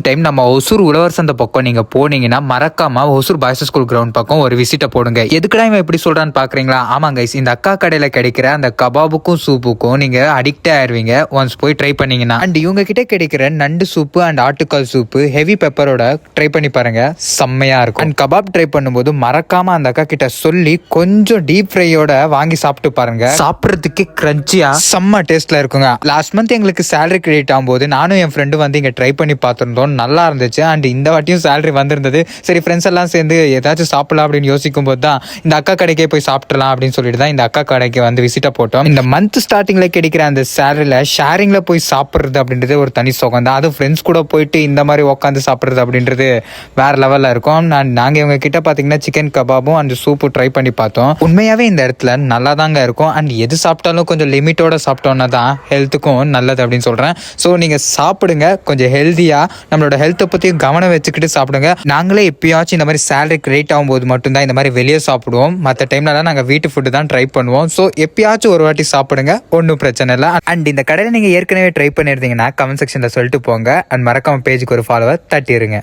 Time நம்ம ஒசூர் உழவர் சந்தை பக்கம் நீங்க போனீங்கன்னா மறக்காம ஒசூர் பாய்ஸ் ஸ்கூல் கிரவுண்ட் பக்கம் ஒரு விசிட்ட போடுங்க. எதுக்குடா இவன் எப்படி சொல்றான்னு பாக்குறீங்களா? ஆமாங்க, இந்த அக்கா கடையில கிடைக்கிற அந்த கபாபுக்கும் சூப்புக்கும் நீங்க அடிக்ட் ஆயிருவீங்க ஒன்ஸ் போய் ட்ரை பண்ணீங்கன்னா. அண்ட் இவங்க கிட்ட கிடைக்கிற நண்டு சூப்பு அண்ட் ஆட்டுக்கால் சூப்பு ஹெவி பெப்பரோட ட்ரை பண்ணி பாருங்க, செம்மையா இருக்கும். அண்ட் கபாப் ட்ரை பண்ணும்போது மறக்காம அந்த அக்கா கிட்ட சொல்லி கொஞ்சம் டீப் ஃப்ரையோட வாங்கி சாப்பிட்டு பாருங்க. சாப்பிட்றதுக்கு கிரன்ச்சியா செம்ம டேஸ்ட்ல இருக்குங்க. லாஸ்ட் மந்த் எங்களுக்கு சேலரி கிரெடிட் ஆகும்போது நானும் என் ஃப்ரெண்டு வந்து இங்க ட்ரை பண்ணி பார்த்திருந்தோம், நல்லா இருந்துச்சு. அண்ட் இந்த வாட்டியும் சேலரி வந்திருந்தது. சரி ஃப்ரெண்ட்ஸ் எல்லாம் சேர்ந்து ஏதாச்சும் சாப்பிடலாம் அப்படின்னு யோசிக்கும் போது தான் இந்த அக்கா கடைக்கே போய் சாப்பிடலாம் அப்படின்னு சொல்லிட்டு தான் இந்த அக்கா கடைக்கு வந்து விசிட்ட போட்டோம். இந்த மந்த் ஸ்டார்டிங்ல கிடைக்கிற அந்த சேலரியில ஷேரிங்ல போய் சாப்பிட்றது அப்படின்றது ஒரு தனி சுகம் தான். அதுவும் ஃப்ரெண்ட்ஸ் கூட போயிட்டு இந்த மாதிரி உட்காந்து சாப்பிட்றது அப்படின்றது வேற லெவல்ல இருக்கும். நாங்க இவங்க கிட்ட பாத்தீங்கன்னா சிக்கன் கபாபும் அந்த சூப்பு ட்ரை பண்ணி பார்த்தோம். உண்மையாவே இந்த இடத்துல நல்லா தாங்க இருக்கும். அண்ட் எது சாப்பிட்டாலும் கொஞ்சம் லிமிட்டோட சாப்பிட்டோம்னா தான் ஹெல்த்துக்கும் நல்லது அப்படின்னு சொல்றேன். ஸோ நீங்க சாப்பிடுங்க, கொஞ்சம் ஹெல்தியா நம்மளோட ஹெல்த்தை பற்றியும் கவனம் வச்சுக்கிட்டு சாப்பிடுங்க. நாங்களே எப்பயாச்சும் இந்த மாதிரி சேலரி கிரெடிட் ஆகும்போது மட்டும்தான் இந்த மாதிரி வெளியே சாப்பிடுவோம். மற்ற டைம்லலாம் நாங்கள் வீட்டு ஃபுட்டு தான் ட்ரை பண்ணுவோம். ஸோ எப்பயாச்சும் ஒரு வாட்டி சாப்பிடுங்க, ஒன்றும் பிரச்சனை இல்லை. அண்ட் இந்த கடையில் நீங்கள் ஏற்கனவே ட்ரை பண்ணியிருந்தீங்கன்னா கமெண்ட் செக்ஷனில் சொல்லிட்டு போங்க. அண்ட் மறக்காம பேஜுக்கு ஒரு ஃபாலோவர் தட்டிடுங்க.